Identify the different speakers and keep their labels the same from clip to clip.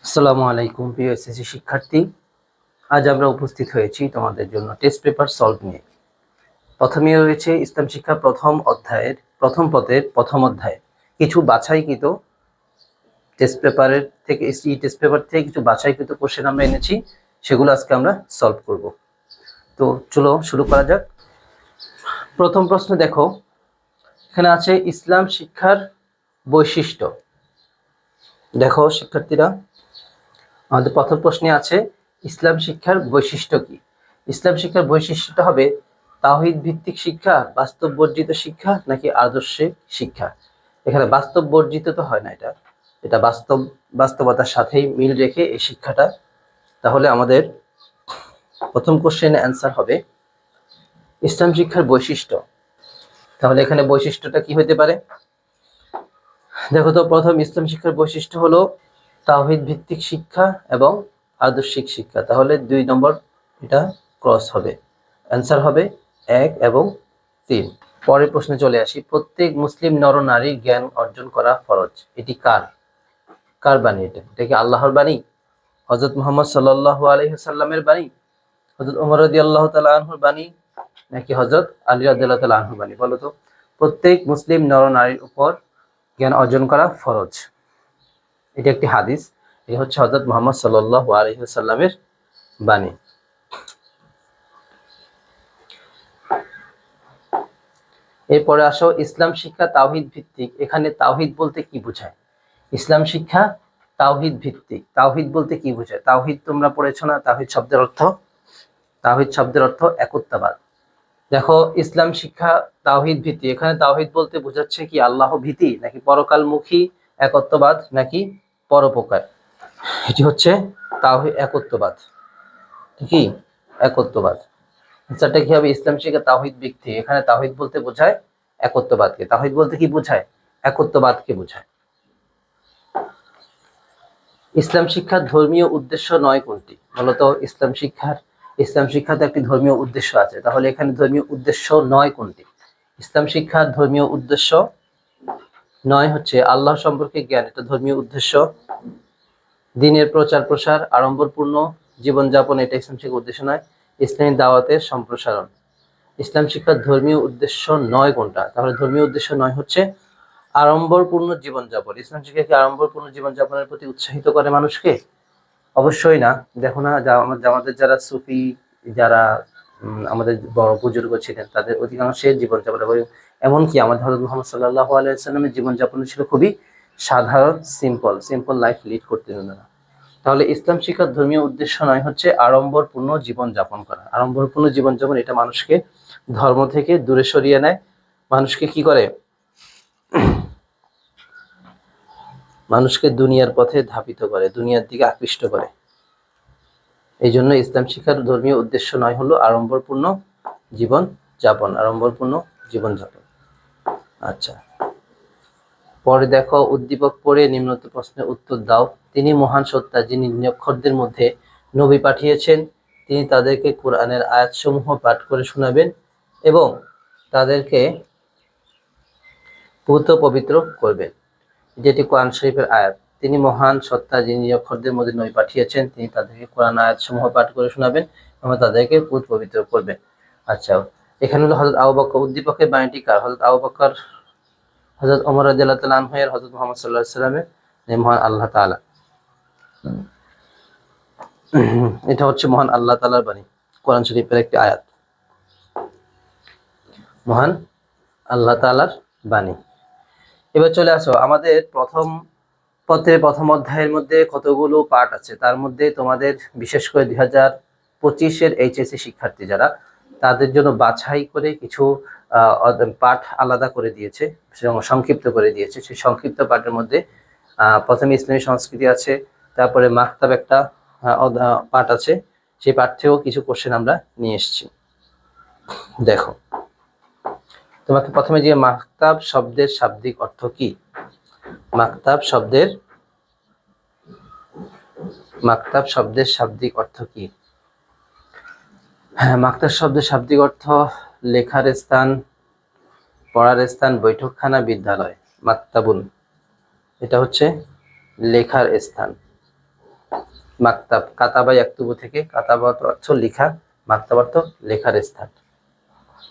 Speaker 1: আসসালামু আলাইকুম প্রিয় এসএসসি শিক্ষার্থী। আজ আমরা উপস্থিত হয়েছি তোমাদের জন্য টেস্ট পেপার সলভ নিয়ে। প্রথমে রয়েছে ইসলাম শিক্ষা প্রথম অধ্যায়ের প্রথম পত্রের প্রথম অধ্যায় কিছু বাছাইকৃত টেস্ট পেপার থেকে কিছু বাছাইকৃত কোশ্চেন আমরা এনেছি, সেগুলো আজকে আমরা সলভ করব। তো চলো শুরু করা যাক। প্রথম প্রশ্ন দেখো, এখানে আছে ইসলাম শিক্ষার বৈশিষ্ট্য। দেখো শিক্ষার্থীরা, আমাদের প্রথম প্রশ্নে আছে ইসলাম শিক্ষার বৈশিষ্ট্য কি। ইসলাম শিক্ষার বৈশিষ্ট্যটা হবে তাওহীদ ভিত্তিক শিক্ষা, বাস্তব বর্জিত শিক্ষা নাকি আদর্শিক শিক্ষা। এখানে বাস্তব বর্জিত তো হয় না, এটা বাস্তবতার সাথেই মিল রেখে এই শিক্ষাটা। তাহলে আমাদের প্রথম কোশ্চেনের অ্যান্সার হবে ইসলাম শিক্ষার বৈশিষ্ট্য। তাহলে এখানে বৈশিষ্ট্যটা কি হতে পারে? দেখো তো, প্রথম ইসলাম শিক্ষার বৈশিষ্ট্য হলো তাওহীদ ভিত্তিক শিক্ষা এবং আদর্শিক শিক্ষা। তাহলে 2 নম্বর এটা ক্রস হবে, অ্যান্সার হবে 1 এবং 3। পরের প্রশ্নে চলে আসি, প্রত্যেক মুসলিম নর-নারীর জ্ঞান অর্জন করা ফরজ। এটি কার বাণী? এটা কি আল্লাহর বাণী, হযরত মুহাম্মদ সাল্লাল্লাহু আলাইহি ওয়াসাল্লামের বাণী, হযরত ওমর রাদিয়াল্লাহু তাআলা আনহুর বাণী, নাকি হযরত আলী রাদিয়াল্লাহু তাআলা আনহুর বাণী? বলো তো, প্রত্যেক মুসলিম নর-নারীর উপর জ্ঞান অর্জন করা ফরজ। এটি একটি হাদিস, এটি হচ্ছে হযরত মুহাম্মদ সাল্লাল্লাহু আলাইহি ওয়াসাল্লামের বাণী। এরপরে আসো, ইসলাম শিক্ষা তাওহীদ ভিত্তিক। এখানে তাওহীদ বলতে কি বোঝায়? ইসলাম শিক্ষা তাওহীদ ভিত্তিক, তাওহীদ বলতে কি বোঝায়? তাওহীদ তোমরা পড়েছো না? তাওহীদ শব্দের অর্থ একত্ববাদ। দেখো, ইসলাম শিক্ষা তাওহীদ ভিত্তিক, এখানে তাওহীদ বলতে বোঝাচ্ছে কি আল্লাহ ভীতি, নাকি পরকালমুখী একত্ববাদ, নাকি পরোপকার? এটি হচ্ছে তাওহীদ একত্ববাদ। কি একত্ববাদ? আনসারটা কি হবে? ইসলাম শিক্ষা তাওহীদ ভিত্তিক। এখানে তাওহীদ বলতে বোঝায় একত্ববাদকে। তাওহীদ বলতে কি বোঝায়? একত্ববাদকে বোঝায়। ইসলাম শিক্ষার ধর্মীয় উদ্দেশ্য নয় কোনটি? মূলত ইসলাম শিক্ষাতে একটি ধর্মীয় উদ্দেশ্য আছে, তাহলে এখানে ধর্মীয় উদ্দেশ্য নয় কোনটি? ইসলাম শিক্ষার ধর্মীয় উদ্দেশ্য নয় হচ্ছে আল্লাহ সম্পর্কে জ্ঞান, এটা ধর্মীয় উদ্দেশ্য। দ্বীনের প্রচার প্রসার, আড়ম্বরপূর্ণ জীবনযাপন, এটা ইসলাম শিক্ষার উদ্দেশ্য নয়। ইসলামী দাওয়াতের সম্প্রসারণ। ইসলাম শিক্ষার ধর্মীয় উদ্দেশ্য নয় কোনটা? তাহলে ধর্মীয় উদ্দেশ্য নয় হচ্ছে আড়ম্বরপূর্ণ জীবনযাপন। ইসলাম শিক্ষা কি আড়ম্বরপূর্ণ জীবনযাপনের প্রতি উৎসাহিত করে মানুষকে? অবশ্যই না। দেখো না, আমাদের যারা সুফি, যারা আমাদের বড় বুজুর্গ ছিলেন, তাদের অধিকাংশের জীবনযাপন, এমনকি আমাদের হযরত মুহাম্মদ সাল্লাল্লাহু আলাইহি ওয়াসাল্লামের জীবনযাপন ছিল খুবই সাধারণ, সিম্পল লাইফ লিড করতেন ওনারা। তাহলে ইসলাম শিক্ষার ধর্মীয় উদ্দেশ্য নয় হচ্ছে আড়ম্বরপূর্ণ জীবনযাপন করা। আড়ম্বরপূর্ণ জীবনযাপন এটা মানুষকে ধর্ম থেকে দূরে সরিয়ে নেয়, মানুষকে কি করে? মানুষকে দুনিয়ার পথে ধাবিত করে, দুনিয়ার দিকে আকৃষ্ট করে। এই জন্য ইসলাম শিক্ষার ধর্মীয় উদ্দেশ্য নয় হলো আড়ম্বরপূর্ণ জীবনযাপন। আচ্ছা, পরে দেখো, উদ্দীপক পড়ে নিম্নোক্ত প্রশ্নের উত্তর দাও। তিনি মহান সত্তা, যিনি নিরক্ষরদের মধ্যে নবী পাঠিয়েছেন। তিনি তাদেরকে কোরআনের আয়াতসমূহ পাঠ করে শোনাবেন এবং তাদেরকে পূত পবিত্র করবেন। যেটি কোরআন শরীফের আয়াত। তিনি মহান সত্তা, যিনি নিরক্ষরদের মধ্যে নবী পাঠিয়েছেন। তিনি তাদেরকে কোরআন আয়াতসমূহ পাঠ করে শোনাবেন এবং তাদেরকে পূত পবিত্র করবেন। আচ্ছা, এখানে হলো হযরত আবু বকর। উদ্দীপকের বাণীটি কার? হযরত আবু বকর, হযরত ওমর রাদিয়াল্লাহু তাআলা আনহু এর, হযরত মুহাম্মদ সাল্লাল্লাহু আলাইহি ওয়াসাল্লামের, মহান আল্লাহ তাআলা। এটা হচ্ছে মহান আল্লাহ তাআলার বাণী, কোরআন শরীফের একটি আয়াত, মহান আল্লাহ তাআলার বাণী। এবার চলে আসো, আমাদের প্রথম পত্রের প্রথম অধ্যায়ের মধ্যে কতগুলো পার্ট আছে। তার মধ্যে তোমাদের বিশেষ করে 2025-এর এইচএসসি শিক্ষার্থী যারা, তাদের জন্য বাছাই করে কিছু পাঠ আলাদা করে দিয়েছে, সংক্ষিপ্ত করে দিয়েছে। সেই সংক্ষিপ্ত পাঠের মধ্যে প্রথমে ইসলামী সংস্কৃতি আছে, তারপরে মাকতাব একটা পাঠ আছে। সেই পাঠ থেকেও কিছু কোশ্চেন আমরা নিয়ে এসেছি। দেখো, তোমাকে প্রথমে যে মাকতাব শব্দের শাব্দিক অর্থ কি? মাকতাব শব্দের শাব্দিক অর্থ কি? হ্যাঁ, মাকতাব শব্দের শাব্দিক অর্থ লেখার স্থান, পড়ার স্থান, বৈঠকখানা, বিদ্যালয়। মাকতাবুন, এটা হচ্ছে লেখার স্থান। মাকতাব, কাতাবা ইয়াকতুবু থেকে, কাতাবা অর্থ লেখা, মাকতাব অর্থ লেখার স্থান।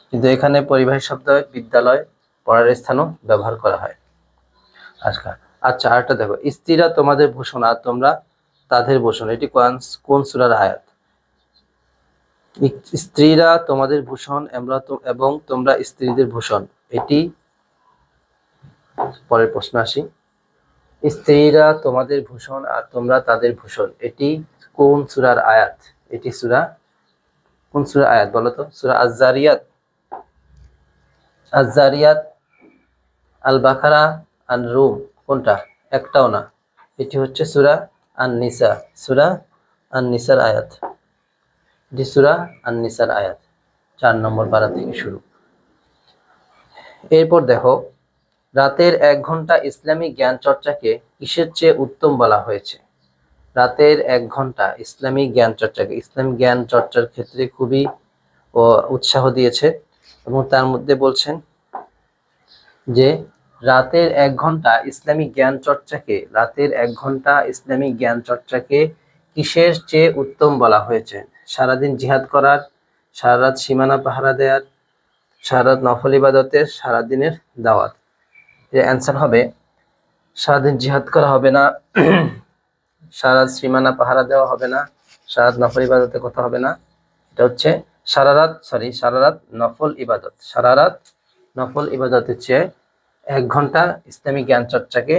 Speaker 1: কিন্তু এখানে পরিবাহী শব্দ বিদ্যালয়, পড়ার স্থানও ব্যবহার করা হয়। আচ্ছা আচ্ছা, আরেকটা দেখো, স্ত্রীরা তোমাদের ভূষণ আর তোমরা তাদের ভূষণ, এটি কোন সূরার আয়াত? স্ত্রীরা তোমাদের ভূষণ এবং তোমরা স্ত্রীদের ভূষণ, এটি পরের প্রশ্ন আসি। স্ত্রীরা তোমাদের ভূষণ আর তোমরা তাদের ভূষণ, এটি কোন সূরার আয়াত? এটি কোন সূরার আয়াত বলো তো? সূরা আয-যারিয়াত, আয-যারিয়াত, আল বাকারা, আন রুম, কোনটা? একটাও না, এটি হচ্ছে সূরা আন-নিসা, সূরা আন-নিসার আয়াত। এটি সূরা আন-নিসার আয়াত, 4 নম্বর পারা থেকে শুরু। এরপর দেখো, রাতের 1 ঘন্টা ইসলামিক জ্ঞান চর্চাকে কিসের চেয়ে উত্তম বলা হয়েছে? রাতের 1 ঘন্টা ইসলামিক জ্ঞান চর্চাকে, ইসলামিক জ্ঞান চর্চার ক্ষেত্রে খুবই উৎসাহ দিয়েছে এবং তার মধ্যে বলছেন যে রাতের 1 ঘন্টা ইসলামিক জ্ঞান চর্চাকে, রাতের 1 ঘন্টা ইসলামিক জ্ঞান চর্চাকে কিসের চেয়ে উত্তম বলা হয়েছে? সারাদিন জিহাদ করার, সারা রাত সীমানা পাহারা দেওয়ার, সারা রাত নফল ইবাদতের, সারাদিনের দাওয়াত। এর অ্যান্সার হবে সারাদিন জিহাদ করা হবে না, সারা রাত সীমানা পাহারা দেওয়া হবে না, সারা রাত নফল ইবাদতের কথা হবে না। এটা হচ্ছে সারা রাত নফল ইবাদত, সারা রাত নফল ইবাদতের চেয়ে 1 ঘন্টা ইসলামিক জ্ঞান চর্চাকে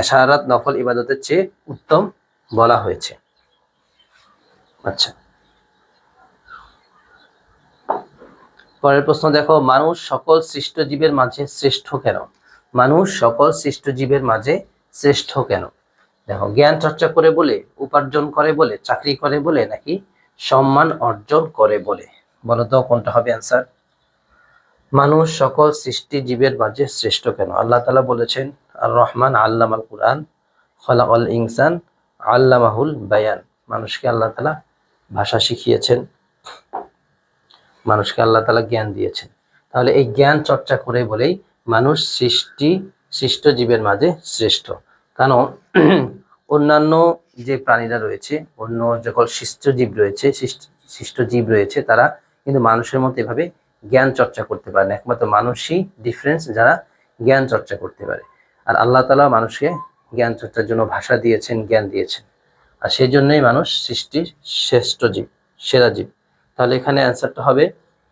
Speaker 1: সারা রাত নফল ইবাদতের চেয়ে উত্তম বলা হয়েছে। আচ্ছা, পরের প্রশ্ন দেখো, মানুষ সকল সৃষ্ট জীবের মাঝে শ্রেষ্ঠ কেন? মানুষ সকল সৃষ্ট জীবের মাঝে শ্রেষ্ঠ কেন? দেখো, জ্ঞান চর্চা করে বলে, উপার্জন করে বলে, চাকরি করে বলে, নাকি সম্মান অর্জন করে বলে? বলো তো কোনটা হবে অ্যান্সার? মানুষ সকল সৃষ্টি জীবের মাঝে শ্রেষ্ঠ কেন? আল্লাহ তাআলা বলেছেন, আর রহমান আল্লামাল কুরআন খলাকাল ইনসান আল্লামাহুল বায়ান। মানুষকে আল্লাহ তাআলা ভাষা শিখিয়েছেন, মানুষকে আল্লাহ তাআলা জ্ঞান দিয়েছেন। তাহলে এই জ্ঞান চর্চা করে বলেই মানুষ সৃষ্ট জীবের মাঝে শ্রেষ্ঠ। কারণ অন্যান্য যে প্রাণীরা রয়েছে, অন্য সকল সৃষ্ট জীব রয়েছে, তারা কিন্তু মানুষের মতো এভাবে জ্ঞান চর্চা করতে পারে না। একমাত্র মানুষই ডিফারেন্স যারা জ্ঞান চর্চা করতে পারে। আর আল্লাহ তাআলা মানুষকে জ্ঞান চর্চার জন্য ভাষা দিয়েছেন, জ্ঞান দিয়েছেন, আর সেই জন্যই মানুষ সৃষ্টির শ্রেষ্ঠ জীব, সেরা জীব। তাহলে এখানে অ্যান্সারটা হবে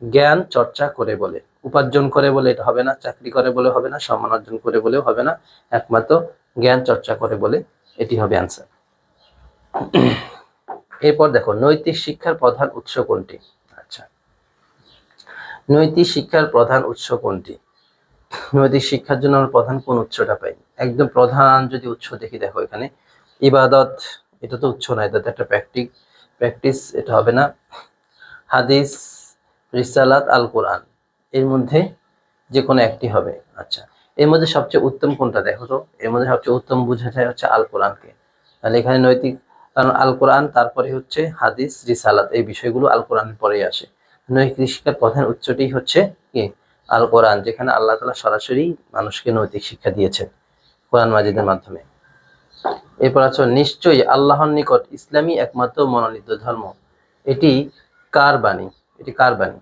Speaker 1: জ্ঞান চর্চা করে বলে। উপার্জন করে বলে এটা হবে না, চাকরি করে বলে হবে না, সম্মান অর্জন করে বলেও হবে না, একমাত্র জ্ঞান চর্চা করে বলে এটি হবে অ্যান্সার। এরপর দেখো, নৈতিক শিক্ষার প্রধান উৎস কোনটি? আচ্ছা, নৈতিক শিক্ষার প্রধান উৎস কোনটি? নৈতিক শিক্ষার জন্য আমরা প্রধান কোন উৎসটা পাই? একদম প্রধান যদি উৎস দেখি, দেখো এখানে ইবাদত, এটা তো উৎস না, এটা তো একটা প্র্যাকটিস, এটা হবে না। হাদিস, রিসালাত, আল কোরআন, এর মধ্যে যে কোনো একটি হবে। আচ্ছা, এর মধ্যে সবচেয়ে উত্তম কোনটা দেখো তো? এর মধ্যে সবচেয়ে উত্তম বোঝা যায় হচ্ছে আল কোরআনকে। তাহলে এখানে নৈতিক, কারণ আল কোরআন, তারপরে হচ্ছে হাদিস, রিসালাত, এই বিষয়গুলো আল কোরআনের পরেই আসে। নৈতিক শিক্ষার প্রধান উৎসটি হচ্ছে কি? আল কোরআন, যেখানে আল্লাহ তাআলা সরাসরি মানুষকে নৈতিক শিক্ষা দিয়েছেন কোরআন মাজিদের মাধ্যমে। এরপর আছে, নিশ্চয়ই আল্লাহর নিকট ইসলামই একমাত্র মনোনীত ধর্ম, এটি কার বাণী? এটি কার বাণী?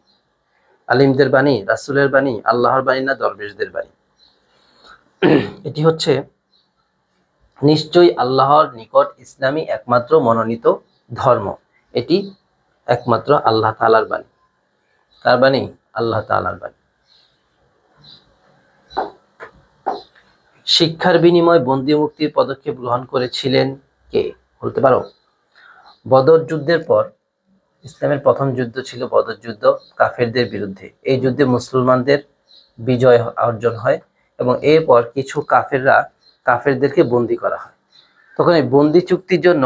Speaker 1: আলিমদের বাণী, রাসূলের বাণী, আল্লাহর বাণী, না দরবেশদের বাণী? এটি হচ্ছে নিশ্চয়ই আল্লাহর নিকট ইসলামই একমাত্র মনোনীত ধর্ম, এটি একমাত্র আল্লাহ তাআলার বাণী। কার বাণী? আল্লাহ তাআলার বাণী। শিক্ষার বিনিময়ে বন্দী মুক্তির পদক্ষেপ গ্রহণ করেছিলেন কে? বলতে পারো? বদর যুদ্ধের পর ইসলামের প্রথম যুদ্ধ ছিল বদর যুদ্ধ, কাফেরদের বিরুদ্ধে। এই যুদ্ধে মুসলমানদের বিজয় অর্জন হয় এবং এরপর কিছু কাফেরদেরকে বন্দী করা হয়। তখন এই বন্দী চুক্তির জন্য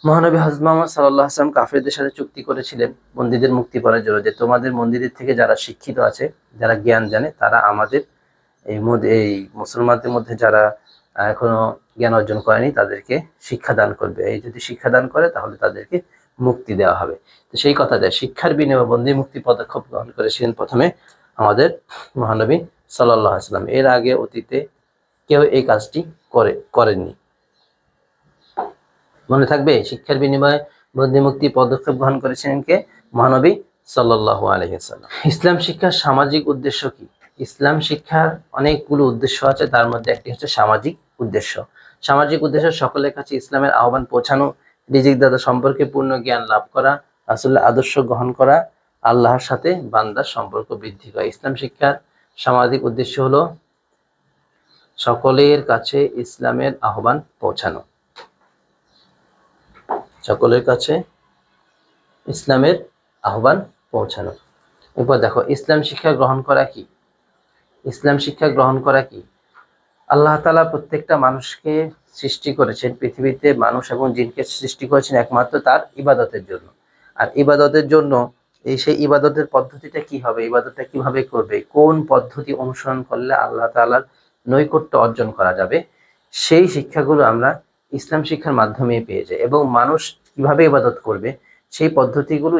Speaker 1: মহানবী হযরত মুহাম্মদ সাল্লাল্লাহু আলাইহি ওয়াসাল্লাম কাফেরদের সাথে চুক্তি করেছিলেন বন্দীদের মুক্তি করার জন্য, যে তোমাদের বন্দীদের থেকে যারা শিক্ষিত আছে, যারা জ্ঞান জানে, তারা আমাদের এই মুসলমানদের মধ্যে যারা এখনো জ্ঞান অর্জন করেনি তাদেরকে শিক্ষাদান করবে। এই যদি শিক্ষাদান করে তাহলে তাদেরকে মুক্তি দেওয়া হবে। তো সেই কথা যায়, শিক্ষার বিনিময়ে বন্দী মুক্তি পদক্ষেপ গ্রহণ করেছিলেন প্রথমে আমাদের মহানবী সাল্লাল্লাহু আলাইহি ওয়াসাল্লাম। এর আগে অতীতে কেউ এই কাজটি করেননি। মনে থাকবে, শিক্ষার বিনিময়ে বন্দিমুক্তি পদক্ষেপ গ্রহণ করেছিলেন কে? মহানবী সাল্লাল্লাহু আলাইহি ওয়াসাল্লাম। ইসলাম শিক্ষার সামাজিক উদ্দেশ্য কি? ইসলাম শিক্ষার অনেকগুলো উদ্দেশ্য আছে, তার মধ্যে একটি হচ্ছে সামাজিক উদ্দেশ্য। সামাজিক উদ্দেশ্য সকলের কাছে ইসলামের আহ্বান পৌঁছানো, রিজিক দাতা সম্পর্কে পূর্ণ জ্ঞান লাভ করা, রাসূলের আদর্শ গ্রহণ করা, আল্লাহর সাথে বান্দার সম্পর্ক বৃদ্ধি করা। ইসলাম শিক্ষার সামাজিক উদ্দেশ্য হলো সকলের কাছে ইসলামের আহ্বান পৌঁছানো, সকলের কাছে ইসলামের আহ্বান পৌঁছানো। এরপর দেখো, ইসলাম শিক্ষা গ্রহণ করা কি? ইসলাম শিক্ষা গ্রহণ করা কি? আল্লাহ তাআলা প্রত্যেকটা মানুষকে সৃষ্টি করেছেন, পৃথিবীতে মানুষ এবং জিনকে সৃষ্টি করেছেন একমাত্র তার ইবাদতের জন্য। আর ইবাদতের জন্য সেই ইবাদতের পদ্ধতিটা কি হবে, ইবাদতটা কিভাবে করবে, কোন পদ্ধতি অনুসরণ করলে আল্লাহ তাআলার নৈকট্য অর্জন করা যাবে, সেই শিক্ষাগুলো আমরা ইসলাম শিক্ষার মাধ্যমে পেয়ে যাই। এবং মানুষ কিভাবে ইবাদত করবে সেই পদ্ধতিগুলো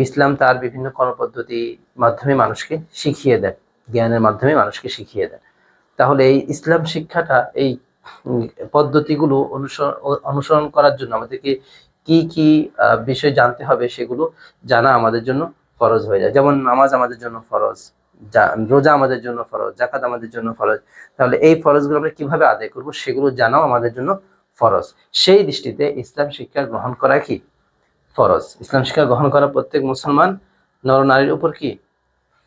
Speaker 1: ইসলাম তার বিভিন্ন কর্মপদ্ধতির মাধ্যমে মানুষকে শিখিয়ে দেয়, জ্ঞানের মাধ্যমে মানুষকে শিখিয়ে দেয়। তাহলে এই ইসলাম শিক্ষাটা, এই পদ্ধতিগুলো অনুসরণ করার জন্য আমাদেরকে কি কি বিষয় জানতে হবে, সেগুলো জানা আমাদের জন্য ফরজ হয়ে যায়। যেমন নামাজ আমাদের জন্য ফরজ, রোজা আমাদের জন্য ফরজ, যাকাত আমাদের জন্য ফরজ। তাহলে এই ফরজগুলো আমরা কিভাবে আদায় করব সেগুলো জানাও আমাদের জন্য ফরজ। সেই দৃষ্টিতে ইসলাম শিক্ষা গ্রহণ করা কি ফরজ। ইসলাম শিক্ষা গ্রহণ করা প্রত্যেক মুসলমান নরনারীর উপর কি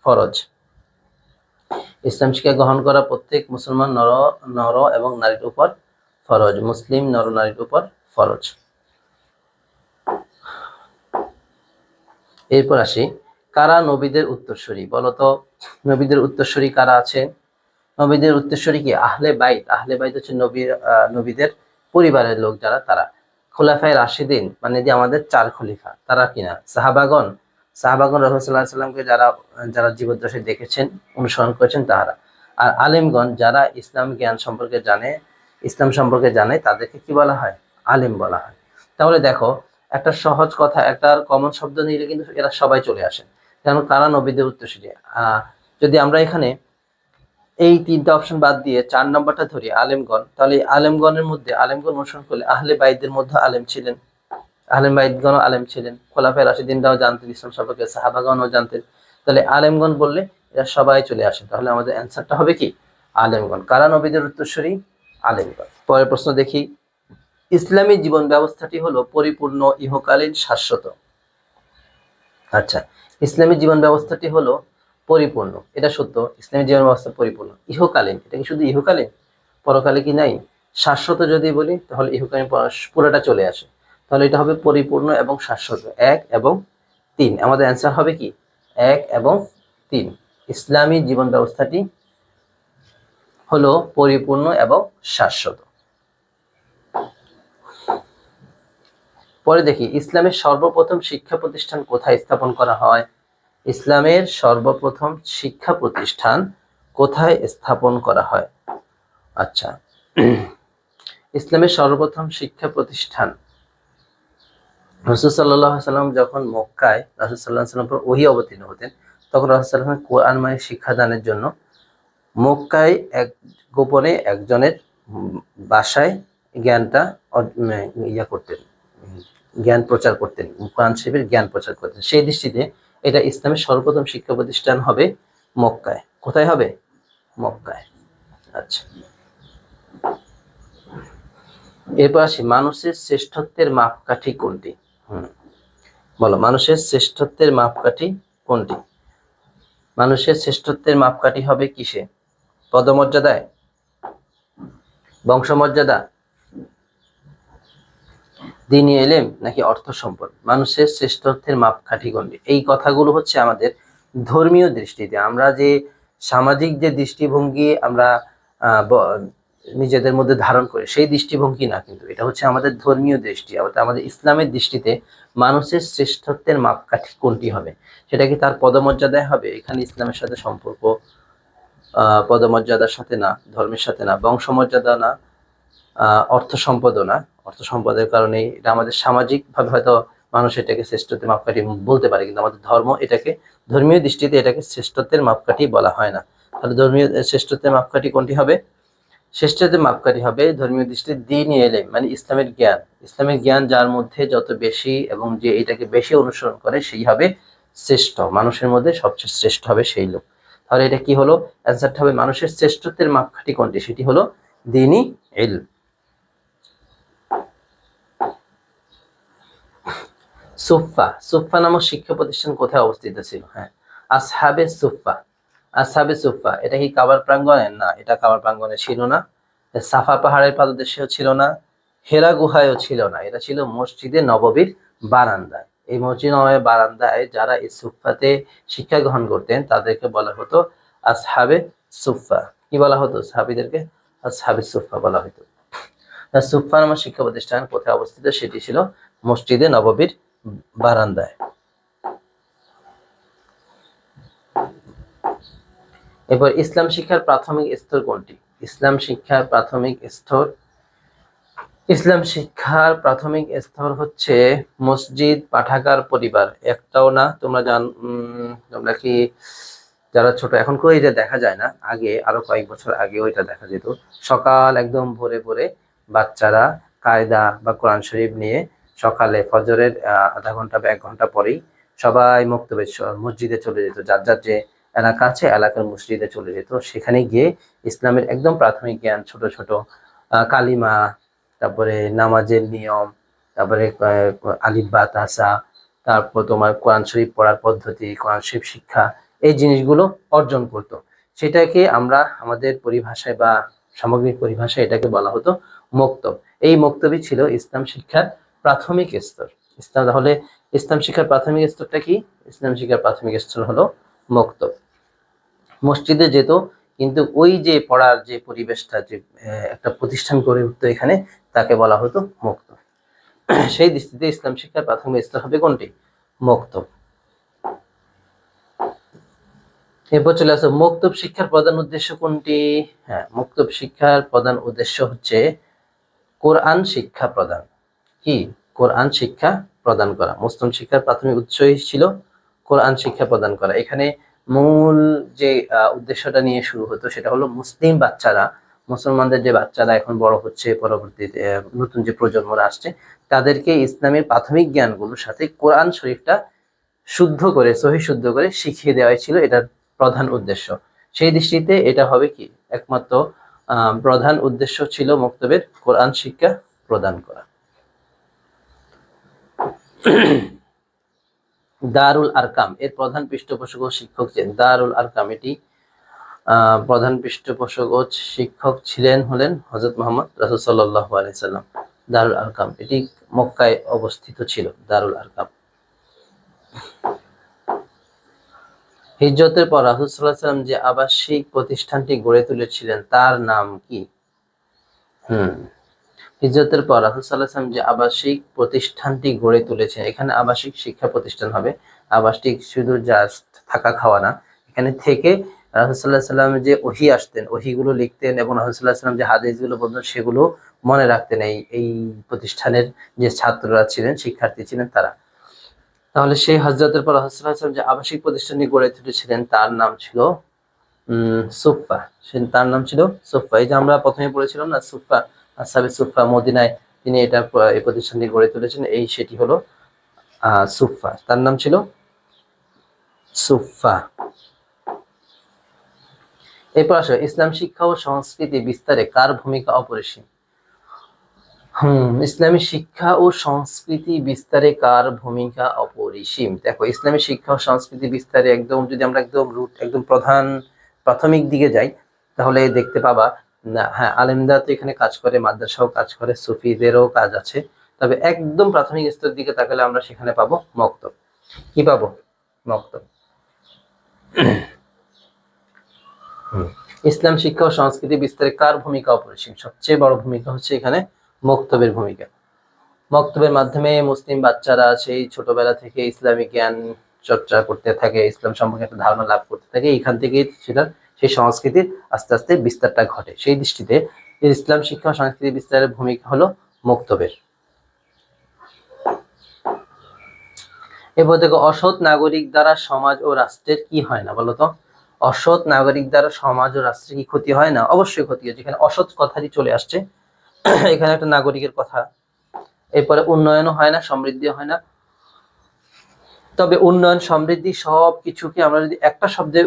Speaker 1: ফরজ। ইসলাম শিক্ষা গ্রহণ করা প্রত্যেক মুসলমান নর এবং নারীর উপর ফরজ, মুসলিম নরনারীর উপর ফরজ। এরপর আসি, কারা নবীদের উত্তরসূরি? বলতো নবীদের উত্তরসূরি কারা আছে? নবীদের উত্তরসূরি কি? আহলে বাইত। আহলে বাইত হচ্ছে নবীদের পরিবারের লোক যারা, তারা। খোলাফায়ে রাশিদিন মানে যে আমাদের 4 খলিফা, তারা কিনা? সাহাবাগণ রাসূলুল্লাহ সাল্লাল্লাহু আলাইহি ওয়াসাল্লামকে যারা জীবদ্দশায় দেখেছেন, অনুসরণ করেছেন, তাহারা। আর আলেমগণ যারা ইসলাম জ্ঞান সম্পর্কে জানে, ইসলাম সম্পর্কে জানে, তাদেরকে কি বলা হয়? আলেম বলা হয়। তাহলে দেখো, একটা সহজ কথা, একটা কমন শব্দ নিলে কিন্তু এরা সবাই চলে আসে। কারণ কারা নবীদের উত্তরসূরি। যদি আমরা এখানে এই 3টা অপশন বাদ দিয়ে 4 নম্বরটা ধরি, আলেমগণ, তাহলে আলেমগণের মধ্যে, আলেমগণ অনুসরণ করলে আহলে বাইতদের মধ্যে আলেম ছিলেন, আহলে বাইতগণও আলেম ছিলেন, খোলাফায়ে রাশিদিনরাও জানতেন ইসলাম সম্পর্কে, সাহাবাগণও জানতেন। তাহলে আলেমগণ বললে এরা সবাই চলে আসে। তাহলে আমাদের অ্যান্সারটা হবে কি? আলেমগণ। কারা নবীদের উত্তরসূরি? আলেমগণ। পরের প্রশ্ন দেখি, ইসলামী জীবন ব্যবস্থাটি হলো পরিপূর্ণ, ইহকালীন, শাশ্বত। আচ্ছা, ইসলামী জীবন ব্যবস্থাটি হলো পরিপূর্ণ, এটা সত্য। ইসলামী জীবন ব্যবস্থা পরিপূর্ণ। ইহকালীন, এটা কি শুধু ইহকালীন? পরকালে কি নাই? শাশ্বত যদি বলি তাহলে ইহকালীন পুরোটা চলে আসে। তাহলে এটা হবে পরিপূর্ণ এবং শাশ্বত, 1 এবং 3। আমাদের অ্যান্সার হবে কি? 1 এবং 3। ইসলামী জীবন ব্যবস্থাটি হলো পরিপূর্ণ এবং শাশ্বত। পরে দেখি, ইসলামের সর্বপ্রথম শিক্ষা প্রতিষ্ঠান কোথায় স্থাপন করা হয়? ইসলামের সর্বপ্রথম শিক্ষা প্রতিষ্ঠান কোথায় স্থাপন করা হয়? আচ্ছা, ইসলামের সর্বপ্রথম শিক্ষা প্রতিষ্ঠান, রাসূল সাল্লাল্লাহু আলাইহি সাল্লাম যখন মক্কায় রাসূল সাল্লাল্লাহু আলাইহি সাল্লাম পর ওহী অবতীর্ণ হতেন, তখন রাসূল সাল্লাল্লাহু আলাইহি সাল্লাম কোরআন মানে শিক্ষাদানের জন্য মক্কায় গোপনে একজনের বাসায় জ্ঞানটা করতেন, জ্ঞান প্রচার করতেন, কোরআন শরীফের জ্ঞান প্রচার করতেন। সেই দৃষ্টিতে এটা ইসলামের সর্বপ্রথম শিক্ষা প্রতিষ্ঠান হবে মক্কায়। কোথায় হবে? মক্কায়। আচ্ছা, এরপর আসি, মানুষের শ্রেষ্ঠত্বের মাপকাঠি কোনটি? বলো, মানুষের শ্রেষ্ঠত্বের মাপকাঠি কোনটি? মানুষের শ্রেষ্ঠত্বের মাপকাঠি হবে কিসে? পদমর্যাদায়, বংশমর্যাদা, দ্বীনি ইলম, নাকি অর্থ সম্পদ? মানুষের শ্রেষ্ঠত্বের মাপকাঠি কোনটি? এই কথাগুলো হচ্ছে আমাদের ধর্মীয় দৃষ্টিতে, আমরা যে সামাজিক যে দৃষ্টিভঙ্গি আমরা নিজেদের মধ্যে ধারণ করি, সেই দৃষ্টিভঙ্গি না, কিন্তু এটা হচ্ছে আমাদের ধর্মীয় দৃষ্টি। আমাদের ইসলামের দৃষ্টিতে মানুষের শ্রেষ্ঠত্বের মাপকাঠি কোনটি হবে? সেটা কি তার পদমর্যাদায় হবে? এখানে ইসলামের সাথে সম্পর্ক পদমর্যাদার সাথে না, ধর্মের সাথে না, বংশমর্যাদা না, অর্থ সম্পদও না। অর্থ সম্পদের কারণে এটা আমাদের সামাজিকভাবে হয়তো মানুষ এটাকে শ্রেষ্ঠত্বের মাপকাঠি বলতে পারে, কিন্তু আমাদের ধর্ম এটাকে, ধর্মীয় দৃষ্টিতে এটাকে শ্রেষ্ঠত্বের মাপকাঠি বলা হয় না। তাহলে ধর্মীয় শ্রেষ্ঠত্বের মাপকাঠি কোনটি হবে? শ্রেষ্ঠত্বের মাপকাঠি হবে ধর্মীয় দৃষ্টিতে দ্বীনি ইলম, মানে ইসলামের জ্ঞান। ইসলামের জ্ঞান যার মধ্যে যত বেশি এবং যে এটাকে বেশি অনুসরণ করে সেই হবে শ্রেষ্ঠ, মানুষের মধ্যে সবচেয়ে শ্রেষ্ঠ হবে সেই লোক। তাহলে এটা কি হলো? অ্যান্সারটা হবে মানুষের শ্রেষ্ঠত্বের মাপকাঠি কোনটি, সেটি হলো দ্বীনি ইলম। সুফা, সুফা নামক শিক্ষা প্রতিষ্ঠান কোথায় অবস্থিত ছিল? হ্যাঁ, আসহাবে সুফা। আসহাবে সুফা এটা কি কাবার প্রাঙ্গণে? না, এটা কাবার প্রাঙ্গণে ছিল না। সাফা পাহাড়ের পাদদেশেও ছিল না, হেরা গুহায়ও ছিল না। এটা ছিল মসজিদে নববীর বারান্দায়। এই মসজিদ নববীর বারান্দায় যারা এই সুফাতে শিক্ষা গ্রহণ করতেন তাদেরকে বলা হতো আসহাবে সুফা। কি বলা হতো? সাহাবীদেরকে আসহাবে সুফা বলা হতো। সুফা নামক শিক্ষা প্রতিষ্ঠান কোথায় অবস্থিত? সেটি ছিল মসজিদে নববীর বারান্দায়। এরপর ইসলাম শিক্ষার প্রাথমিক স্তর কোনটি? ইসলাম শিক্ষার প্রাথমিক স্তর, ইসলাম শিক্ষার প্রাথমিক স্তর হচ্ছে মসজিদ, পাঠাগার, পরিবার। একটাও না। তোমরা কি যারা ছোট, এখন কই যে দেখা যায় না, আগে আরো কয়েক বছর আগে ওইটা দেখা যেত। সকাল একদম ভোরে ভোরে বাচ্চারা কায়দা বা কোরআন শরীফ নিয়ে সকালে ফজরের আধা ঘন্টা বা 1 ঘন্টা পরেই সবাই মসজিদে চলে যেত। যার যার যে এলাকা আছে এলাকার মসজিদে চলে যেত। সেখানে গিয়ে ইসলামের একদম প্রাথমিক জ্ঞান, ছোট ছোট কালিমা, তারপরে নামাজের নিয়ম, তারপরে আলিফ বা তাসা, তারপর তোমার কোরআন শরীফ পড়ার পদ্ধতি, কোরআন শরীফ শিক্ষা, এই জিনিসগুলো অর্জন করত। সেটাকে আমরা আমাদের পরিভাষায় বা সামগ্রিক পরিভাষায় এটাকে বলা হতো মক্তব। এই মক্তবই ছিল ইসলাম শিক্ষার প্রাথমিক স্তর। তাহলে ইসলাম শিক্ষার প্রাথমিক স্তরটা কি? ইসলাম শিক্ষার প্রাথমিক স্তর হলো মক্তব। মসজিদে যেত, কিন্তু ওই যে পড়ার যে পরিবেশটা, যে একটা প্রতিষ্ঠান গড়ে উঠতো এখানে, তাকে বলা হতো মক্তব। সেই দৃষ্টিতে ইসলাম শিক্ষার প্রাথমিক স্তর হবে কোনটি? মক্তব। এরপর চলে আসো মক্তব শিক্ষার প্রধান উদ্দেশ্য কোনটি? হ্যাঁ, মক্তব শিক্ষার প্রধান উদ্দেশ্য হচ্ছে কোরআন শিক্ষা প্রদান। কি? কোরআন শিক্ষা প্রদান করা। মুসলিম শিক্ষার প্রাথমিক উৎসই ছিল কোরআন শিক্ষা প্রদান করা। এখানে মূল যে উদ্দেশ্যটা নিয়ে শুরু হতো সেটা হলো মুসলিম বাচ্চারা, মুসলমানদের যে বাচ্চারা এখন বড় হচ্ছে, পরবর্তীতে নতুন যে প্রজন্মরা আসছে, তাদেরকে ইসলামের প্রাথমিক জ্ঞানগুলোর সাথে কোরআন শরীফটা শুদ্ধ করে, সহি শুদ্ধ করে শিখিয়ে দেওয়াই ছিল এটার প্রধান উদ্দেশ্য। সেই দৃষ্টিতে এটা হবে কি একমাত্র প্রধান উদ্দেশ্য ছিল মক্তবের কোরআন শিক্ষা প্রদান করা। দারুল আরকাম এর প্রধান পৃষ্ঠপোষক ও শিক্ষক ছিলেন। দারুল আরকাম এটি প্রধান পৃষ্ঠপোষক ও শিক্ষক হলেন হযরত মুহাম্মদ রাসূল সাল্লাল্লাহু আলাইহি সাল্লাম। দারুল আরকাম এটি মক্কায় অবস্থিত ছিল। দারুল আরকাম। হিজরতের পর রাসূল সাল্লাল্লাহু আলাইহি সাল্লাম যে আবাসিক প্রতিষ্ঠানটি গড়ে তুলেছিলেন তার নাম কি? হিজরতের পর রাসূল সাল্লাল্লাহু আলাইহি ওয়াসাল্লাম যে আবাসিক প্রতিষ্ঠানটি গড়ে তুলেছেন, এখানে আবাসিক শিক্ষা প্রতিষ্ঠান হবে। আবাসিক শুধু জাস্ট থাকা খাওয়া না, এখানে থেকে রাসূল সাল্লাল্লাহু আলাইহি ওয়াসাল্লাম যে ওহী আসতেন, ওহীগুলো লিখতেন এবং রাসূল সাল্লাল্লাহু আলাইহি ওয়াসাল্লাম যে হাদিসগুলো বলতেন সেগুলো মনে রাখতেন এই প্রতিষ্ঠানের যে ছাত্ররা ছিলেন, শিক্ষার্থী ছিলেন তারা। তাহলে সেই হিজরতের পর রাসূল সাল্লাল্লাহু আলাইহি ওয়াসাল্লাম যে আবাসিক প্রতিষ্ঠানটি গড়ে তুলেছিলেন তার নাম ছিল সুফা। তার নাম ছিল সুফা। এই যে আমরা প্রথমে পড়েছিলাম না, সুফা, আসহাবে সুফা, মদিনায় তিনি এই প্রতিষ্ঠানটি গড়ে তুলেছেন, সেটি হলো সুফা। তার নাম ছিল সুফা। এরপর আসো ইসলাম শিক্ষা ও সংস্কৃতি বিস্তারে কার ভূমিকা অপরিসীম? ইসলামী শিক্ষা ও সংস্কৃতি বিস্তারে কার ভূমিকা অপরিসীম? দেখো, ইসলামী শিক্ষা ও সংস্কৃতি বিস্তারে একদম যদি আমরা একদম প্রাথমিক দিকে যাই, তাহলে দেখতে পাবা না, হ্যাঁ, আলেমরা তো এখানে কাজ করে, মাদ্রাসাও কাজ করে, সুফিদেরও কাজ আছে। তবে একদম প্রাথমিক স্তরের দিকে তাকালে আমরা সেখানে পাবো মক্তব। কি পাবো? মক্তব। ইসলাম শিক্ষা ও সংস্কৃতি বিস্তারে কার ভূমিকা অপরিসীম? সবচেয়ে বড় ভূমিকা হচ্ছে এখানে মক্তবের ভূমিকা। মক্তবের মাধ্যমে মুসলিম বাচ্চারা সেই ছোটবেলা থেকে ইসলামিক জ্ঞান চর্চা করতে থাকে, ইসলাম সম্পর্কে একটা ধারণা লাভ করতে থাকে। এখান থেকে সেই সংস্কৃতির আস্তে আস্তে বিস্তারটা ঘটে। সেই দৃষ্টিতে ইসলাম শিক্ষা ও সংস্কৃতি বিস্তারের ভূমিকা হলো মক্তবের। এরপর দেখো, অসৎ নাগরিক দ্বারা সমাজ ও রাষ্ট্রের কি হয় না, বলতো? অসৎ নাগরিক দ্বারা সমাজ ও রাষ্ট্রের কি ক্ষতি হয় না? অবশ্যই ক্ষতি হয়। যেখানে অসৎ কথাটি চলে আসছে এখানে একটা নাগরিকের কথা, এরপরে উন্নয়নও হয় না, সমৃদ্ধি হয় না। তবে উন্নয়ন সমৃদ্ধি সব কিছুকে আমরা যদি একটা শব্দে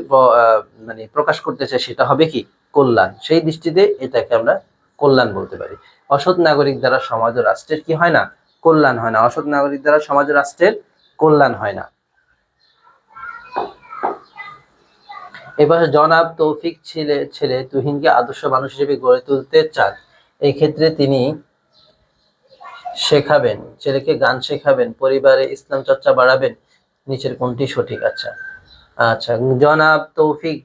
Speaker 1: মানে প্রকাশ করতে চাই সেটা হবে কি? কল্যাণ। সেই দৃষ্টিতে এটাকে আমরা কল্যাণ বলতে পারি। অসৎ নাগরিক দ্বারা সমাজ ও রাষ্ট্রের কি হয় না? কল্যাণ হয় না। অসৎ নাগরিক দ্বারা সমাজ ও রাষ্ট্রের কল্যাণ হয় না। এবার জনাব তৌফিক ছেলে তুহিনকে আদর্শ মানুষ হিসেবে গড়ে তুলতে চান। এই ক্ষেত্রে তিনি শেখাবেন, ছেলেকে গান শেখাবেন, পরিবারে ইসলাম চর্চা বাড়াবেন। নিচের কোনটি সঠিক? আচ্ছা আচ্ছা, জনাব তৌফিক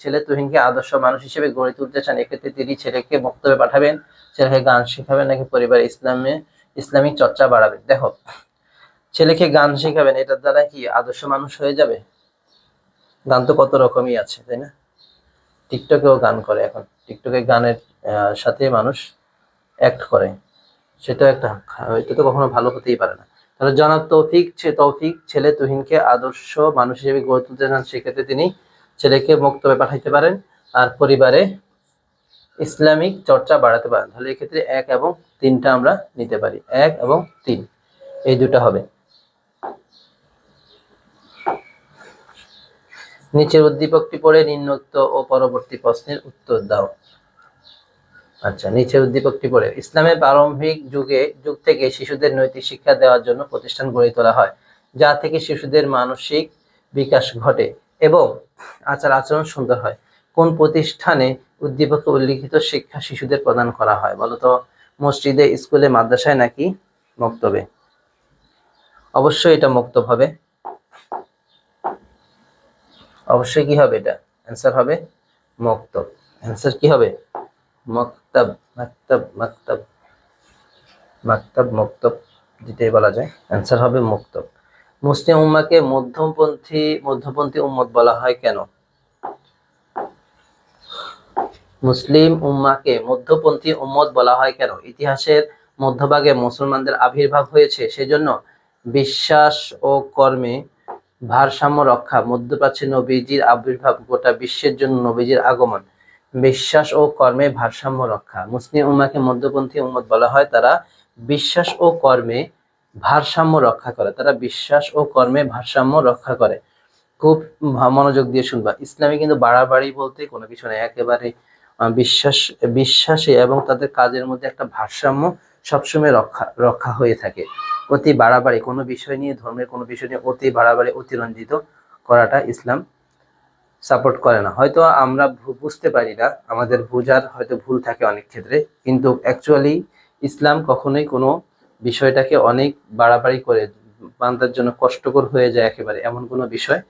Speaker 1: ছেলে তুহিনকে আদর্শ মানুষ হিসেবে গড়ে তুলতে চান। এক্ষেত্রে তিনি ছেলেকে বক্তব্যে পাঠাবেন, ছেলেকে গান শেখাবেন নাকি পরিবারে ইসলামিক চর্চা বাড়াবেন? দেখো, ছেলেকে গান শেখাবেন, এটার দ্বারা কি আদর্শ মানুষ হয়ে যাবে? গান তো কত রকমই আছে, তাই না? টিকটকেও গান করে, এখন টিকটকে গানের সাথে মানুষ অ্যাক্ট করে, সেটা একটা, এটা তো কখনো ভালো হতেই পারে না। তাহলে জনাব তৌফিক ছেলে তুহিনকে আদর্শ মানুষ হিসেবে গড়ে তুলতে চান, সেক্ষেত্রে তিনি ছেলেকে বক্তব্যে পাঠাইতে পারেন আর পরিবারে ইসলামিক চর্চা বাড়াতে পারেন। তাহলে এক্ষেত্রে 1 এবং 3টা আমরা নিতে পারি, 1 এবং 3 এই দুটো হবে। নিচের উদ্দীপকটি পড়ে নিম্নোক্ত ও পরবর্তী প্রশ্নের উত্তর দাও। আচ্ছা, নিচের উদ্দীপকটি পড়ে, ইসলামের প্রারম্ভিক যুগ থেকে শিশুদের নৈতিক শিক্ষা দেওয়ার জন্য প্রতিষ্ঠান গড়ে তোলা হয়, যা থেকে শিশুদের মানসিক বিকাশ ঘটে এবং আচার আচরণ সুন্দর হয়। কোন প্রতিষ্ঠানে উদ্দীপকে উল্লিখিত শিক্ষা শিশুদের প্রদান করা হয়? বলতো, মসজিদে, স্কুলে, মাদ্রাসায় নাকি মক্তবে? অবশ্যই এটা মক্তব হবে। অবশ্যই কি হবে? এটা অ্যান্সার হবে মক্তব। অ্যান্সার কি হবে? মক্তব, মাকতাব, মাকতাব, মাকতাব, মক্তব যেটাই বলা যায়, অ্যান্সার হবে মক্তব। মুসলিম উম্মাহকে মধ্যপন্থী উম্মত বলা হয় কেন? মুসলিম উম্মাহকে মধ্যপন্থী উম্মত বলা হয় কেন? ইতিহাসের মধ্যভাগে মুসলমানদের আবির্ভাব হয়েছে, সেজন্য বিশ্বাস ও কর্মে ভারসাম্য রক্ষা। মধ্যপ্রাচ্যে নবীজির আবির্ভাব, গোটা বিশ্বের জন্য নবীজির আগমন। বিশ্বাস ও কর্মে ভারসাম্য রক্ষা। মুসলিম উম্মাহকে মধ্যপন্থী উম্মত বলা হয়, তারা বিশ্বাস ও কর্মে ভারসাম্য রক্ষা করে, তারা বিশ্বাস ও কর্মে ভারসাম্য রক্ষা করে। খুব মনোযোগ দিয়ে শুনবা, ইসলামে কিন্তু বাড়াবাড়ি বলতে কোনো কিছু নেই, একেবারে বিশ্বাসে এবং তাদের কাজের মধ্যে একটা ভারসাম্য সবসময় রক্ষা হয়ে থাকে। অতি বাড়াবাড়ি কোনো বিষয় নিয়ে, ধর্মের কোনো বিষয় নিয়ে অতি বাড়াবাড়ি, অতিরঞ্জিত করাটা ইসলাম সাপোর্ট করে না। হয়তো আমরা বুঝতে পারি না, আমাদের বোঝার হয়তো ভুল থাকে অনেক ক্ষেত্রে, কিন্তু অ্যাকচুয়ালি ইসলাম কখনোই কোনো বিষয়টাকে অনেক বাড়াবাড়ি করে বান্দার জন্য কষ্টকর হয়ে যায় একেবারে, এমন কোনো বিষয়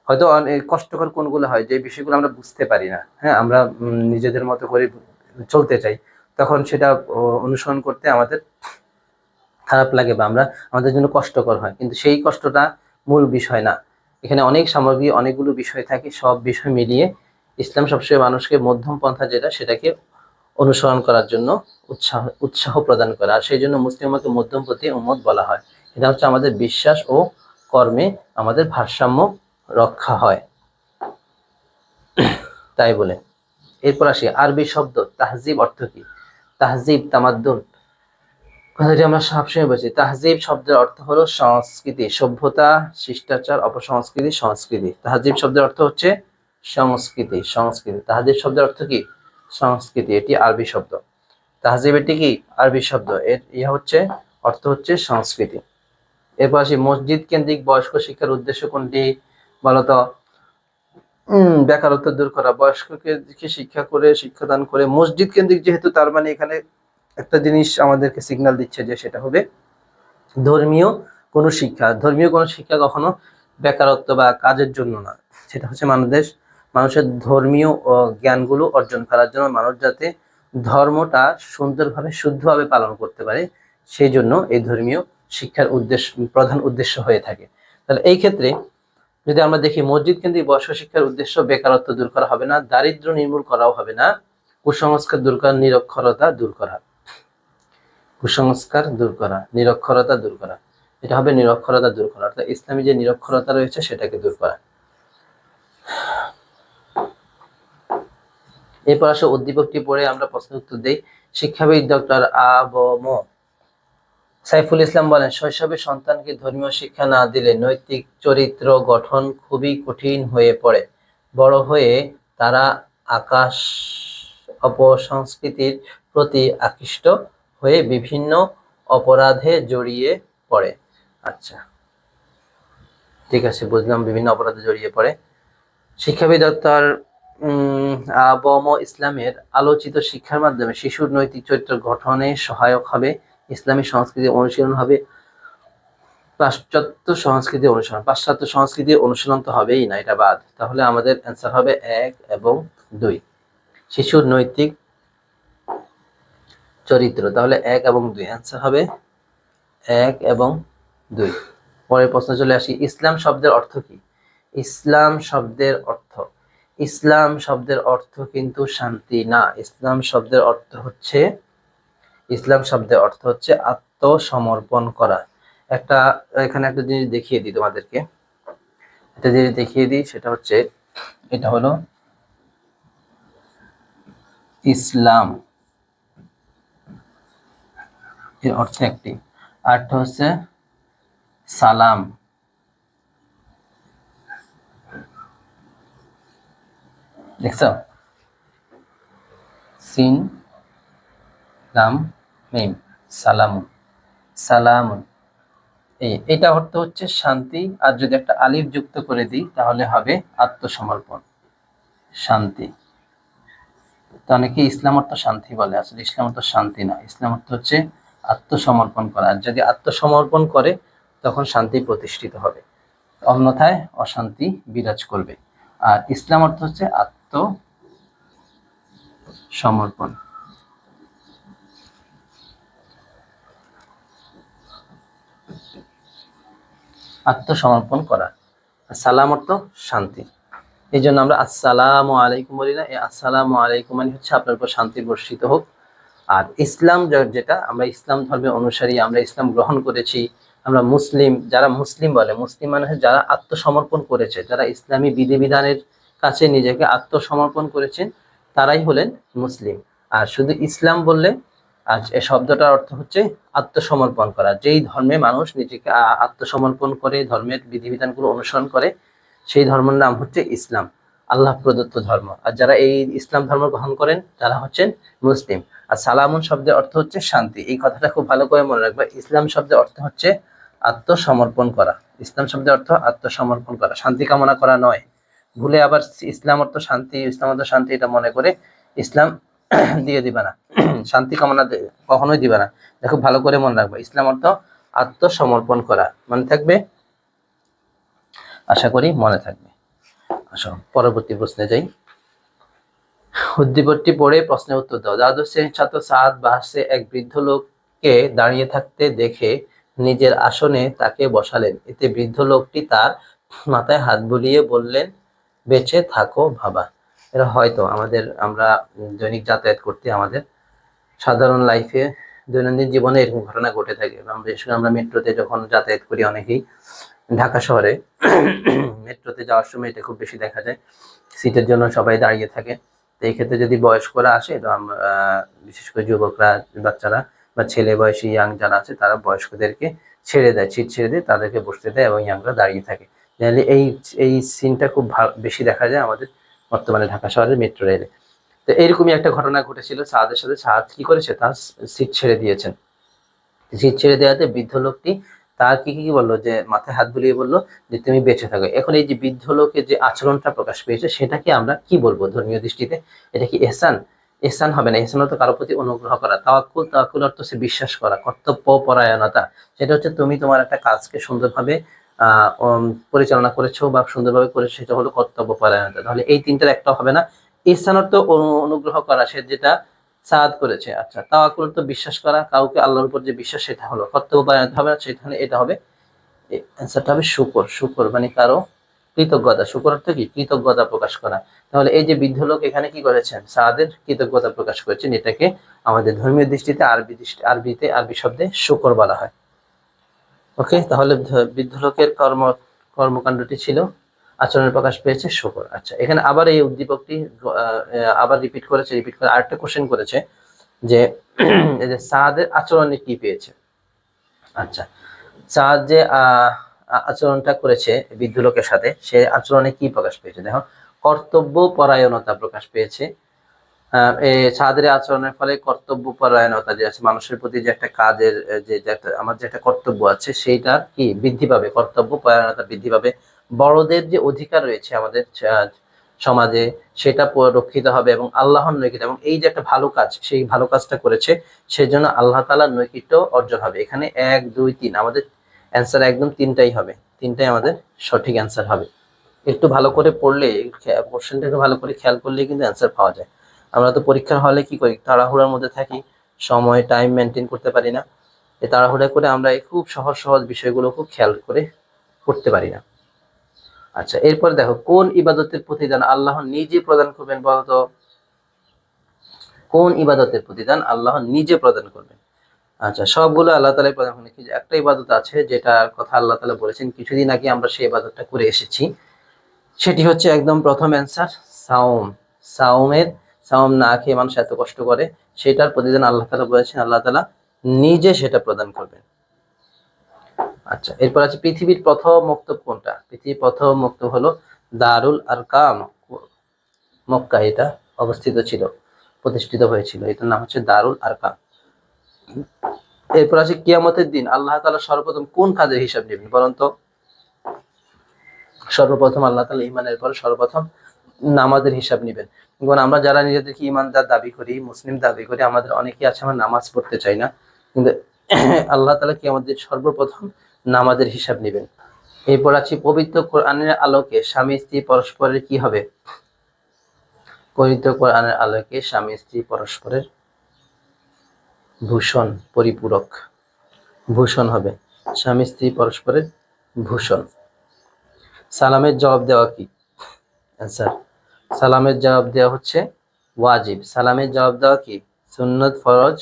Speaker 1: হয়তো অনেক কষ্টকর কোনগুলো হয় যে বিষয়গুলো আমরা বুঝতে পারি না, হ্যাঁ, আমরা নিজেদের মতো করে চলতে চাই, তখন সেটা অনুসরণ করতে আমাদের খারাপ লাগে বা আমাদের জন্য কষ্টকর হয়, কিন্তু সেই কষ্টটা মূল বিষয় না। এখানে অনেক সামগ্রী, অনেকগুলো বিষয় থাকে, সব বিষয় মিলিয়ে ইসলাম সবসময় মানুষকে মধ্যম পন্থা যেটা, সেটাকে অনুসরণ করার জন্য উৎসাহ প্রদান করে, আর সেই জন্য মুসলিম উম্মাহকে মধ্যমপন্থী উম্মত বলা হয়। এটা হচ্ছে আমাদের বিশ্বাস ও কর্মে আমাদের ভারসাম্য রক্ষা হয়, তাই বলে। এরপর আসি, আরবি শব্দ তাহজিব অর্থ কি? তাহজিব, তামাদ্দুন, কথাটি আমরা সবসময় বলছি। তাহজিব শব্দের অর্থ হলো সংস্কৃতি, সভ্যতা, শিষ্টাচার, অপসংস্কৃতি, সংস্কৃতি। তাহজিব শব্দের অর্থ হচ্ছে সংস্কৃতি, সংস্কৃতি। তাহজিব শব্দের অর্থ কি? সংস্কৃতি, এটি আরবি শব্দ। তাহজিব এটি কি? আরবি শব্দ, এর হচ্ছে অর্থ হচ্ছে সংস্কৃতি। এরপর আসি, মসজিদ কেন্দ্রিক বয়স্ক শিক্ষার উদ্দেশ্য কোনটি? বলতো, বেকারত্ব দূর করা, বয়স্ককে শিক্ষাদান করে। মসজিদ কেন্দ্রিক যেহেতু, তার মানে এখানে একটা জিনিস আমাদেরকে সিগন্যাল দিচ্ছে যে সেটা হবে ধর্মীয় কোনো শিক্ষা। ধর্মীয় কোনো শিক্ষা কখনো বেকারত্ব বা কাজের জন্য না, সেটা হচ্ছে মানুষের ধর্মীয় জ্ঞানগুলো অর্জন করার জন্য, মানুষ যাতে ধর্মটা সুন্দরভাবে, শুদ্ধভাবে পালন করতে পারে, সেই জন্য এই ধর্মীয় শিক্ষার প্রধান উদ্দেশ্য হয়ে থাকে। তাহলে এই ক্ষেত্রে যদি আমরা দেখি, মসজিদ কেন্দ্রিক বয়স্ক শিক্ষার উদ্দেশ্য বেকারত্ব দূর করা হবে না, দারিদ্র নির্মূল করাও হবে না, কুসংস্কার দূর করা, নিরক্ষরতা দূর করা। কুসংস্কার দূর করা, নিরক্ষরতা দূর করা, এটা হবে নিরক্ষরতা দূর করা, অর্থাৎ ইসলামী যে নিরক্ষরতা রয়েছে সেটাকে দূর করা। এরপর আসো উদ্দীপকটি পড়ে আমরা প্রশ্ন উত্তর দেই। শিক্ষাবিদ ডক্টর আ.ব.ম সাইফুল ইসলাম বলেন, শৈশবে সন্তানকে ধর্মীয় শিক্ষা না দিলে নৈতিক চরিত্র গঠন খুবই কঠিন হয়ে পড়ে। বড় হয়ে তারা আকাশ অপসংস্কৃতির প্রতি আকৃষ্ট হয়ে বিভিন্ন অপরাধে জড়িয়ে পড়ে। আচ্ছা, ঠিক আছে, বুঝলাম, বিভিন্ন অপরাধে জড়িয়ে পড়ে। শিক্ষাবিদ ডক্টর আ.ব.ম ইসলামের আলোচিত শিক্ষার মাধ্যমে শিশুর নৈতিক চরিত্র গঠনে সহায়ক হবে, ইসলামী সংস্কৃতি অনুশীলন হবে, পাশ্চাত্য সংস্কৃতির অনুশীলন তো হবেই না, এটা বাদ। তাহলে আমাদের অ্যান্সার হবে 1 এবং 2। শিশুর নৈতিক চরিত্র, তাহলে 1 এবং 2 অ্যান্সার হবে 1 এবং 2। পরের প্রশ্ন চলে আসি। ইসলাম শব্দের অর্থ কি? ইসলাম শব্দের অর্থ কিন্তু শান্তি না। ইসলাম শব্দের অর্থ হচ্ছে আত্মসমর্পণ করা। এখানে একটা জিনিস দেখিয়ে দিই তোমাদেরকে, সেটা হচ্ছে, এটা হলো ইসলাম এর অর্থ একটি, আরটা হচ্ছে সালাম। দেখছো, সিন লাম মিম, সালামুন। এটা অর্থ হচ্ছে শান্তি, আর যদি একটা আলিফ যুক্ত করে দিই তাহলে হবে আত্মসমর্পণ, শান্তি। তো অনেকে ইসলাম অর্থ শান্তি বলে, আসলে ইসলাম অর্থ শান্তি না, ইসলাম অর্থ হচ্ছে আত্মসমর্পণ করা। আর যদি আত্মসমর্পণ করে তখন শান্তি প্রতিষ্ঠিত হবে, অন্যথায় অশান্তি বিরাজ করবে। আর ইসলাম অর্থ হচ্ছে আত্মসমর্পণ। আত্মসমর্পণ করা। সালাম অর্থ শান্তি, এই জন্য আমরা আসসালামু আলাইকুম বলি না। এই আসসালামু আলাইকুম মানে হচ্ছে আপনার উপর শান্তি বর্ষিত হোক। আর ইসলাম যেটা, আমরা ইসলাম ধর্মের অনুসারী, আমরা ইসলাম গ্রহণ করেছি, আমরা মুসলিম। যারা মুসলিম বলে, মুসলিম মানে যারা আত্মসমর্পণ করেছে, যারা ইসলামী বিধিবিধানের কাছে নিজেকে আত্মসমর্পণ করেছেন, তারাই হলেন মুসলিম। আর শুধু ইসলাম বললে, আজ এই শব্দটার অর্থ হচ্ছে আত্মসমর্পণ করা। যেই ধর্মে মানুষ নিজেকে আত্মসমর্পণ করে, ধর্মের বিধিবিধানগুলো অনুসরণ করে, সেই ধর্মের নাম হচ্ছে ইসলাম, আল্লাহ প্রদত্ত ধর্ম। আর যারা এই ইসলাম ধর্ম গ্রহণ করেন তারা হচ্ছেন মুসলিম। আর সালামুন শব্দের অর্থ হচ্ছে শান্তি। এই কথাটা খুব ভালো করে মনে রাখবে। ইসলাম শব্দের অর্থ হচ্ছে আত্মসমর্পণ করা। ইসলাম শব্দের অর্থ আত্মসমর্পণ করা, শান্তি কামনা করা নয়। ভুলে আবার ইসলাম অর্থ শান্তি, এটা মনে করে ইসলাম দিয়ে দিবা না, শান্তি কামনা কখনোই দিবা না। দেখো, ভালো করে মনে রাখবে, ইসলাম অর্থ আত্মসমর্পণ করা। মনে থাকবে? আশা করি মনে থাকবে। আসো পরবর্তী প্রশ্নে যাই। উদ্দীপকটি পড়ে প্রশ্নের উত্তর দাও। দ্বাদশ শ্রেণীর ছাত্র সাদ বাসে এক বৃদ্ধ লোককে দাঁড়িয়ে থাকতে দেখে নিজের আসনে তাকে বসালেন। এতে বৃদ্ধ লোকটি তার মাথায় হাত বুলিয়ে বললেন, বেঁচে থাকো বাবা। এটা হয়তো আমরা দৈনিক যাতায়াত করতে, আমাদের সাধারণ লাইফে, দৈনন্দিন জীবনে এরকম ঘটনা ঘটে থাকে। আমরা মেট্রোতে যখন যাতায়াত করি, অনেকেই ঢাকা শহরে মেট্রোতে যাওয়ার সময় এটা খুব বেশি দেখা যায়, সিটের জন্য সবাই দাঁড়িয়ে থাকে। তো এই ক্ষেত্রে যদি বয়স্করা আসে, তো আমরা বিশেষ করে যুবকরা, বাচ্চারা বা ছেলে বয়সী ইয়াং যারা আছে, তারা বয়স্কদেরকে ছেড়ে দেয়, সিট ছেড়ে দিয়ে তাদেরকে বসতে দেয়, এবং ইয়াংরা দাঁড়িয়ে থাকে। এই সিনটা খুব বেশি দেখা যায় আমাদের বর্তমানে ঢাকা শহরের মেট্রো রেলে। তো এইরকমই একটা ঘটনা ঘটেছিল সাহাদের সাথে। সাহাদ কি করেছে, তার সিট ছেড়ে দিয়েছেন। সিট ছেড়ে দেওয়াতে বৃদ্ধ লোকটি তার কি বললো, যে মাথায় হাত বুলিয়ে বললো যে তুমি বেঁচে থাকো। এখন এই যে বৃদ্ধ লোকের যে আচরণটা প্রকাশ পেয়েছে, সেটাকে আমরা কি বলবো ধর্মীয় দৃষ্টিতে? এটা কি এহসান? এহসান হবে না। এহসান তো কারো প্রতি অনুগ্রহ করা। তাওয়াক্কুল অর্থ হচ্ছে বিশ্বাস করা, কর্তব্য পরায়ণতা। সেটা হচ্ছে তুমি তোমার একটা কাজকে সুন্দরভাবে পরিচালনা করেছো বা সুন্দরভাবে করেছো, সেটা হলো কর্তব্য পরায়ণতা। তাহলে এই তিনটার একটা হবে না। ইহসান অর্থ অনুগ্রহ করা, সে যেটা সাদ করেছে। আচ্ছা, তাওয়াক্কুল তো বিশ্বাস করা, কাউকে আল্লাহর উপর যে বিশ্বাস, সেটা হলো কর্তব্য পরায়ণ হবে না, সেখানে এটা হবে, অ্যান্সারটা হবে শুকর মানে কারো কৃতজ্ঞতা। শুকর অর্থ কি? কৃতজ্ঞতা প্রকাশ করা। তাহলে এই যে বৃদ্ধ লোক এখানে কি করেছেন, সাদের কৃতজ্ঞতা প্রকাশ করেছেন। এটাকে আমাদের ধর্মীয় দৃষ্টিতে আরবি শব্দে শুকর বলা হয়। ওকে, তাহলে বৃদ্ধ লোকের কর্মকাণ্ডটি ছিল আচরণের প্রকাশ পেয়েছে শুকর। আচ্ছা, এখানে আবার এই উদ্দীপকটি আবার রিপিট করে আরেকটা কোশ্চেন করেছে যে এই যে সাদের আচরণে কি পেয়েছে। আচ্ছা, সাদ যে আচরণটা করেছে বৃদ্ধ লোকের সাথে, সে আচরণে কি প্রকাশ পেয়েছে? দেখো, কর্তব্য পরায়ণতা প্রকাশ পেয়েছে। সাদের আচরণের ফলে কর্তব্য পরায়ণতা যে আছে, মানুষের প্রতি যে একটা কাজের আমার যে একটা কর্তব্য আছে সেইটা কি বৃদ্ধি পাবে, কর্তব্য পরায়ণতা বৃদ্ধি পাবে। বড়দের যে অধিকার রয়েছে আমাদের সমাজে সেটা রক্ষিত হবে এবং আল্লাহর নৈকট্য, এবং এই যে একটা ভালো কাজ, সেই ভালো কাজটা করেছে সেই জন্য আল্লাহ তাআলার নৈকট্য অর্জন হবে। এখানে 1 2 3 আমাদের অ্যান্সার একদম তিনটাই হবে, তিনটাই আমাদের সঠিক অ্যান্সার হবে। একটু ভালো করে পড়লে, কোশ্চেনটাকে ভালো করে খেয়াল করলে কিন্তু অ্যান্সার পাওয়া যায়। আমরা তো পরীক্ষার হলে কি করি, তাড়াহুড়ার মধ্যে থাকি, সময় টাইম মেনটেন করতে পারি না। এই তাড়াহুড়া করে আমরা এই খুব সহজ সহজ বিষয়গুলো খুব খেয়াল করে করতে পারি না। আচ্ছা, এরপর দেখো, কোন ইবাদতের প্রতিদান আল্লাহ নিজে প্রদান করবেন বলতো? কোন ইবাদতের প্রতিদান আল্লাহ নিজে প্রদান করবেন? আচ্ছা, সবগুলো আল্লাহ তাআলাই প্রদান করেন, কিন্তু একটা ইবাদত আছে যেটার কথা আল্লাহ তাআলা বলেছেন, কিছুদিন আগে আমরা সেই ইবাদতটা করে এসেছি। সেটি হচ্ছে একদম প্রথম অ্যান্সার, সাওম। সাওম না খেয়ে মানুষ এত কষ্ট করে, সেটার প্রতিদান আল্লাহ তাআলা বলেছেন আল্লাহ তাআলা নিজে সেটা প্রদান করবেন। আচ্ছা, এরপর আছে পৃথিবীর প্রথম মক্তব কোনটা? পৃথিবীর প্রথম মক্তব হলো দারুল আরকাম, মক্কা এটা অবস্থিত ছিল, প্রতিষ্ঠিত হয়েছিল, এটার নাম হচ্ছে দারুল আরকাম। এরপর আছে কিয়ামতের দিন আল্লাহ তাআলা সর্বপ্রথম কোন কাজের হিসাব নেবেন বলুন তো? সর্বপ্রথম আল্লাহ তাআলা ঈমানের পর সর্বপ্রথম নামাজের হিসাব নেবেন। এবং আমরা যারা নিজেদেরকে ঈমানদার দাবি করি, মুসলিম দাবি করি, আমাদের অনেকেই আছে আমরা নামাজ পড়তে চাই না, কিন্তু আল্লাহ তাআলা কিয়ামতের সর্বপ্রথম নামাজের হিসাব নেবেন। এরপর আছে পবিত্র কোরআনের আলোকে স্বামী স্ত্রী পরস্পরের কি হবে? পবিত্র কোরআনের আলোকে স্বামী স্ত্রী পরস্পরের ভূষণ, পরিপূরক, ভূষণ হবে, স্বামী স্ত্রী পরস্পরের ভূষণ। সালামের জবাব দেওয়া কি? আনসার, সালামের জবাব দেওয়া হচ্ছে ওয়াজিব। সালামের জবাব দেওয়া কি সুন্নত, ফরজ,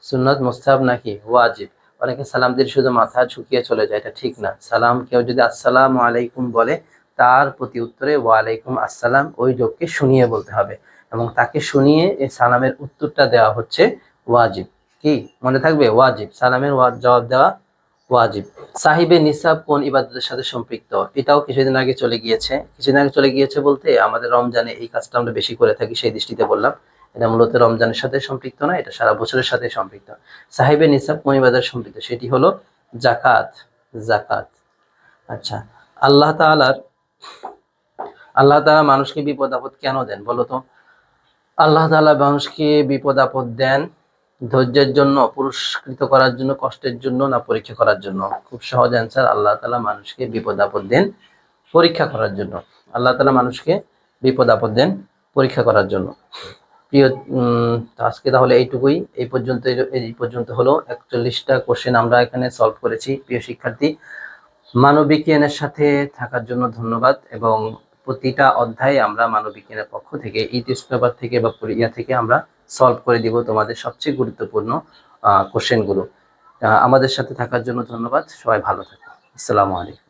Speaker 1: সুন্নত, মুস্তাহাব নাকি ওয়াজিব? অনেকে সালাম দিয়ে শুধু মাথা ঝুঁকিয়ে চলে যায়, এটা ঠিক না। সালাম, কেউ যদি আসসালামু আলাইকুম বলে, তার প্রতি উত্তরে ওয়ালাইকুম আসসালাম ওই লোককে শুনিয়ে বলতে হবে, এবং তাকে শুনিয়ে এই সালামের উত্তরটা দেওয়া হচ্ছে ওয়াজিব। কি মনে থাকবে? ওয়াজিব, সালামের জবাব দেওয়া ওয়াজিব। সাহিবে নিসাব কোন ইবাদতের সাথে সম্পৃক্ত? এটাও কিছুদিন আগে চলে গিয়েছে। কিছুদিন আগে চলে গিয়েছে বলতে আমাদের রমজানে এই কাজটা আমরা বেশি করে থাকি, সেই দৃষ্টিতে বললাম। এটা মূলত রমজানের সাথে সম্পৃক্ত না, এটা সারা বছরের সাথে সম্পৃক্ত। সাহিবে নিসাব কোন ইবাদতের সম্পৃক্ত? সেটি হলো জাকাত। জাকাত। আচ্ছা, আল্লাহ তাআলা মানুষকে বিপদ আপদ কেন দেন বলো তো? আল্লাহ তাআলা মানুষকে বিপদ আপদ দেন ধৈর্যের জন্য, পুরস্কৃত করার জন্য, কষ্টের জন্য, না পরীক্ষা করার জন্য? খুব সহজ অ্যান্সার, আল্লাহ তাআলা মানুষকে বিপদ আপদ দেন পরীক্ষা করার জন্য। আল্লাহ তাআলা মানুষকে বিপদ আপদ দেন পরীক্ষা করার জন্য। প্রিয় আজকে তাহলে এইটুকুই, এই পর্যন্ত হলো 41টা কোশ্চেন আমরা এখানে সলভ করেছি। প্রিয় শিক্ষার্থী, মানবিক জ্ঞানের সাথে থাকার জন্য ধন্যবাদ, এবং প্রতিটা অধ্যায়ে আমরা মানবিক জ্ঞানের পক্ষ থেকে এই টেস্ট পেপার থেকে বা পরীক্ষা থেকে আমরা সলভ করে দিব তোমাদের সবচেয়ে গুরুত্বপূর্ণ কোশ্চেনগুলো। আমাদের সাথে থাকার জন্য ধন্যবাদ, সবাই ভালো থাকো। আসসালামু আলাইকুম।